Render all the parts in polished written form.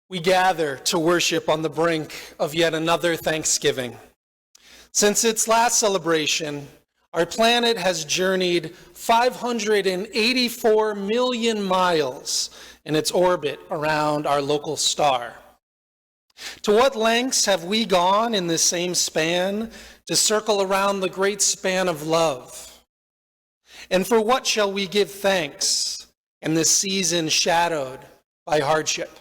We gather to worship on the brink of yet another Thanksgiving. Since its last celebration, our planet has journeyed 584 million miles in its orbit around our local star. To what lengths have we gone in this same span to circle around the great span of love? And for what shall we give thanks in this season shadowed by hardship?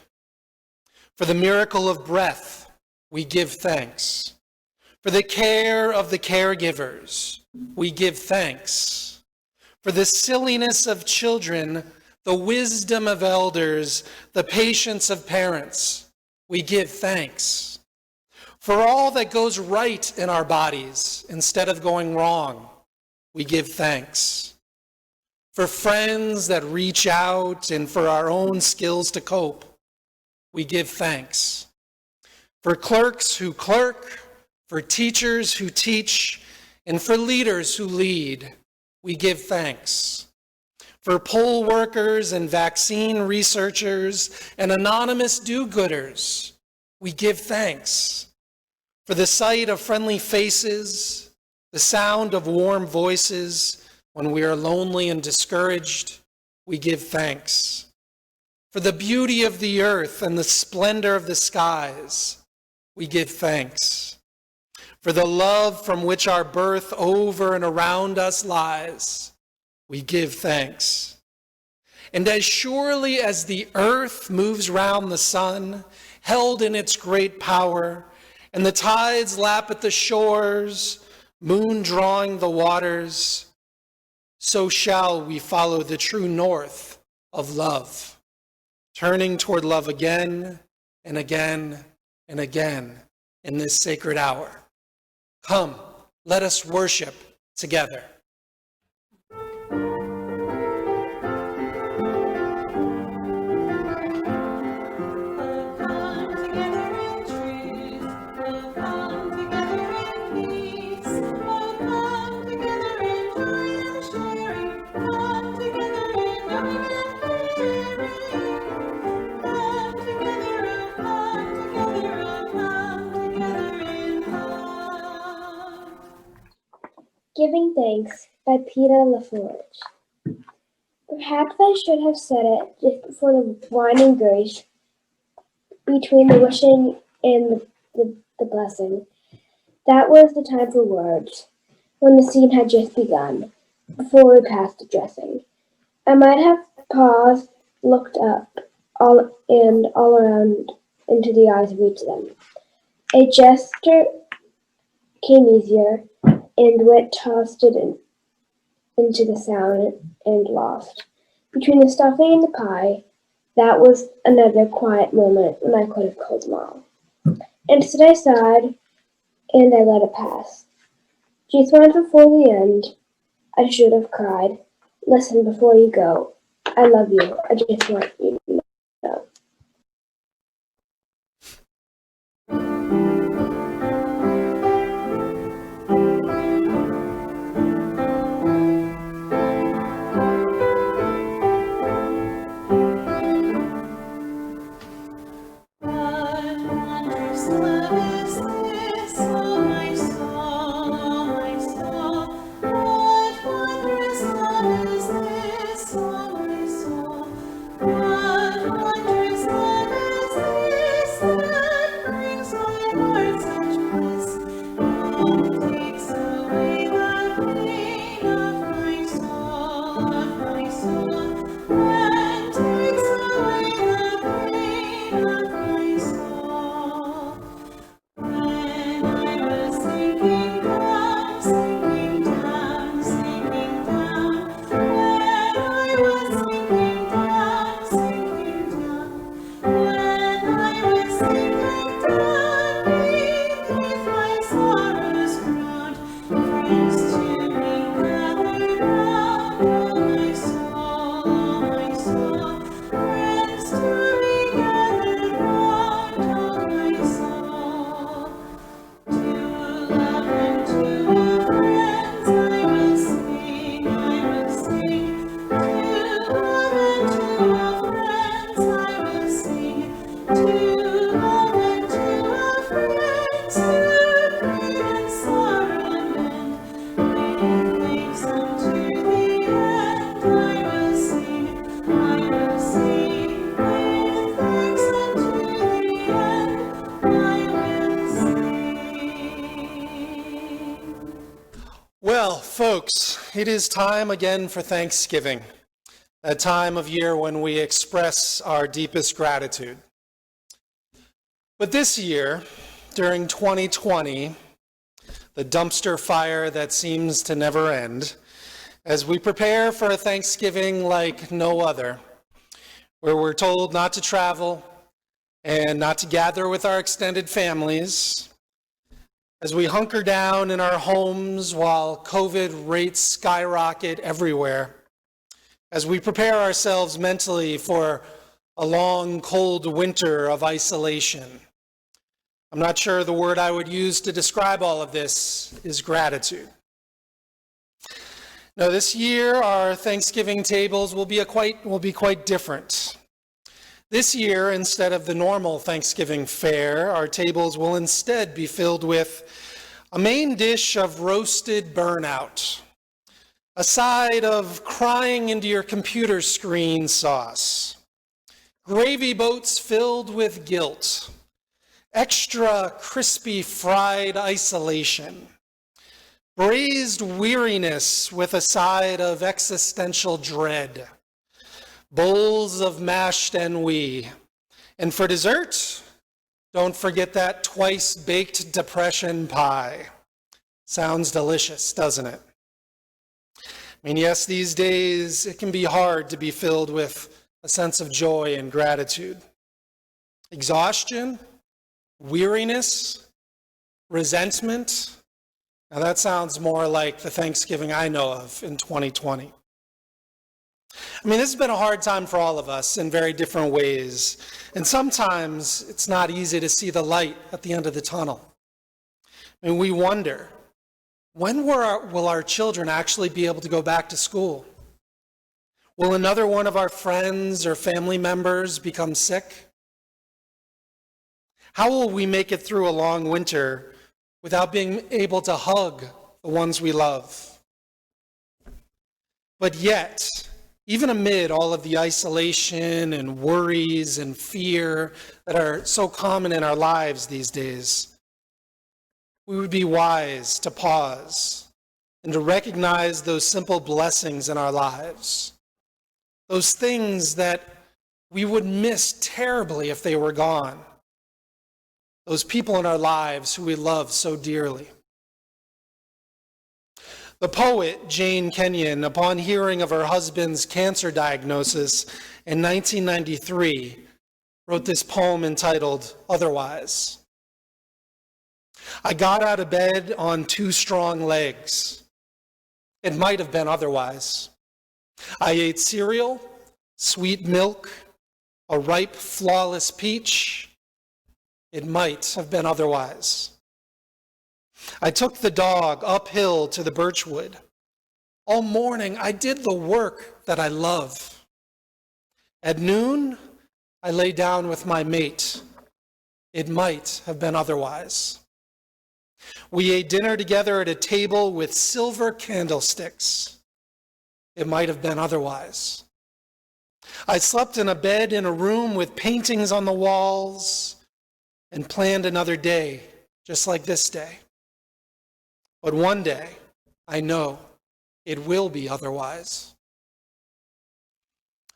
For the miracle of breath, we give thanks. For the care of the caregivers, we give thanks. For the silliness of children, the wisdom of elders, the patience of parents, we give thanks. For all that goes right in our bodies instead of going wrong, we give thanks. For friends that reach out and for our own skills to cope, we give thanks. For clerks who clerk, for teachers who teach, and for leaders who lead, we give thanks. For poll workers and vaccine researchers and anonymous do-gooders, we give thanks. For the sight of friendly faces, the sound of warm voices when we are lonely and discouraged, we give thanks. For the beauty of the earth and the splendor of the skies, we give thanks. For the love from which our birth over and around us lies, we give thanks. And as surely as the earth moves round the sun, held in its great power, and the tides lap at the shores, moon drawing the waters, so shall we follow the true north of love, turning toward love again and again and again in this sacred hour. Come, let us worship together. Giving Thanks by Peter LaForge. Perhaps I should have said it just before the wine and grace, between the wishing and the blessing. That was the time for words, when the scene had just begun, before we passed the dressing. I might have paused, looked up, all around into the eyes of each of them. A gesture came easier, and wit tossed it into the sound and lost. Between the stuffing and the pie, that was another quiet moment when I could have called them all. Instead I sighed, and I let it pass. Just once before the end, I should have cried, "Listen before you go. I love you. I just want you to know." What wondrous love is this, oh my soul? it is time again for Thanksgiving, that time of year when we express our deepest gratitude. But this year, during 2020, the dumpster fire that seems to never end, as we prepare for a Thanksgiving like no other, where we're told not to travel and not to gather with our extended families, as we hunker down in our homes while COVID rates skyrocket everywhere, as we prepare ourselves mentally for a long, cold winter of isolation. I'm not sure the word I would use to describe all of this is gratitude. Now, this year, our Thanksgiving tables will be quite different. This year, instead of the normal Thanksgiving fare, our tables will instead be filled with a main dish of roasted burnout, a side of crying into your computer screen sauce, gravy boats filled with guilt, extra crispy fried isolation, braised weariness with a side of existential dread, bowls of mashed ennui, and for dessert, don't forget that twice-baked depression pie. Sounds delicious, doesn't it? I mean, yes, these days it can be hard to be filled with a sense of joy and gratitude. Exhaustion, weariness, resentment. Now that sounds more like the Thanksgiving I know of in 2020. I mean, this has been a hard time for all of us in very different ways. And sometimes it's not easy to see the light at the end of the tunnel. I mean, we wonder, when will our children actually be able to go back to school? Will another one of our friends or family members become sick? How will we make it through a long winter without being able to hug the ones we love? But yet, even amid all of the isolation and worries and fear that are so common in our lives these days, we would be wise to pause and to recognize those simple blessings in our lives, those things that we would miss terribly if they were gone, those people in our lives who we love so dearly. The poet Jane Kenyon, upon hearing of her husband's cancer diagnosis in 1993, wrote this poem entitled Otherwise. I got out of bed on two strong legs. It might have been otherwise. I ate cereal, sweet milk, a ripe, flawless peach. It might have been otherwise. I took the dog uphill to the birchwood. All morning, I did the work that I love. At noon, I lay down with my mate. It might have been otherwise. We ate dinner together at a table with silver candlesticks. It might have been otherwise. I slept in a bed in a room with paintings on the walls and planned another day just like this day. But one day, I know it will be otherwise.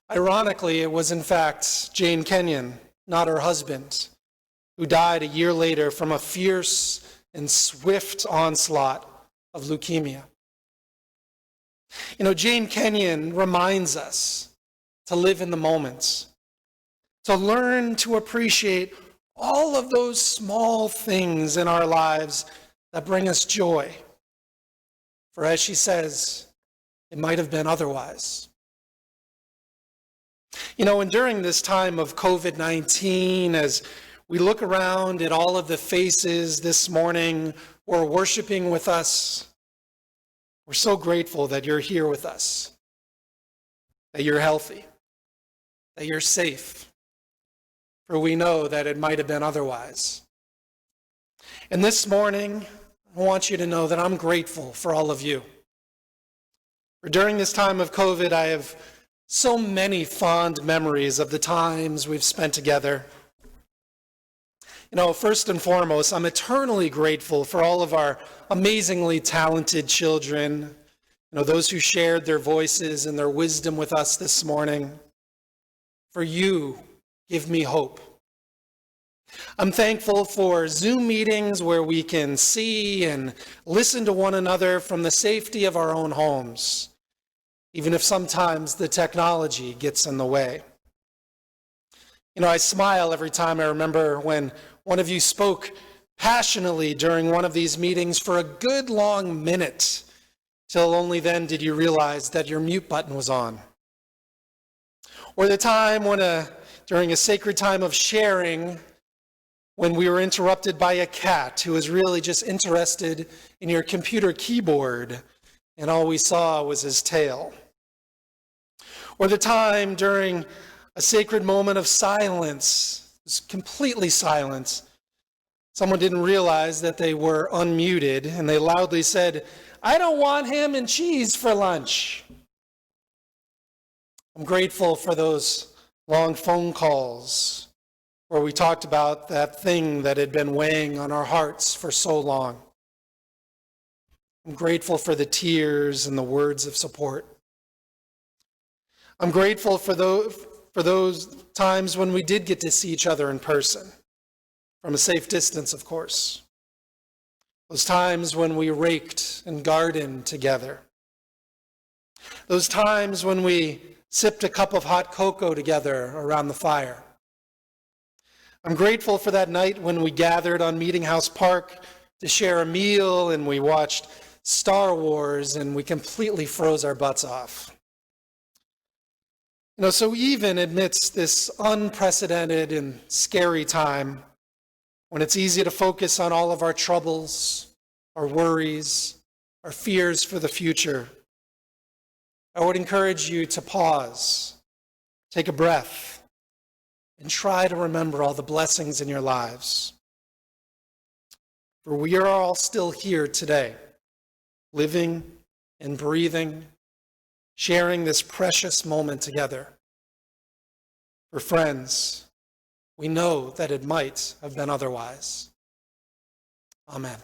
Ironically, it was in fact Jane Kenyon, not her husband, who died a year later from a fierce and swift onslaught of leukemia. You know, Jane Kenyon reminds us to live in the moments, to learn to appreciate all of those small things in our lives that bring us joy. For as she says, it might have been otherwise. You know, and during this time of COVID-19, as we look around at all of the faces this morning who are worshiping with us, we're so grateful that you're here with us, that you're healthy, that you're safe, for we know that it might have been otherwise. And this morning, I want you to know that I'm grateful for all of you. For during this time of COVID, I have so many fond memories of the times we've spent together. You know, first and foremost, I'm eternally grateful for all of our amazingly talented children those who shared their voices and their wisdom with us this morning. For you give me hope. I'm thankful for Zoom meetings where we can see and listen to one another from the safety of our own homes, even if sometimes the technology gets in the way. I smile every time I remember when one of you spoke passionately during one of these meetings for a good long minute, till only then did you realize that your mute button was on. Or the time when during a sacred time of sharing, when we were interrupted by a cat who was really just interested in your computer keyboard, and all we saw was his tail. Or the time during a sacred moment of silence, it was completely silent. Someone didn't realize that they were unmuted, and they loudly said, "I don't want ham and cheese for lunch." I'm grateful for those long phone calls where we talked about that thing that had been weighing on our hearts for so long. I'm grateful for the tears and the words of support. I'm grateful for those times when we did get to see each other in person, from a safe distance, of course. Those times when we raked and gardened together. Those times when we sipped a cup of hot cocoa together around the fire. I'm grateful for that night when we gathered on Meeting House Park to share a meal and we watched Star Wars and we completely froze our butts off. So even amidst this unprecedented and scary time, when it's easy to focus on all of our troubles, our worries, our fears for the future, I would encourage you to pause, take a breath, and try to remember all the blessings in your lives. For we are all still here today, living and breathing, sharing this precious moment together. For friends, we know that it might have been otherwise. Amen.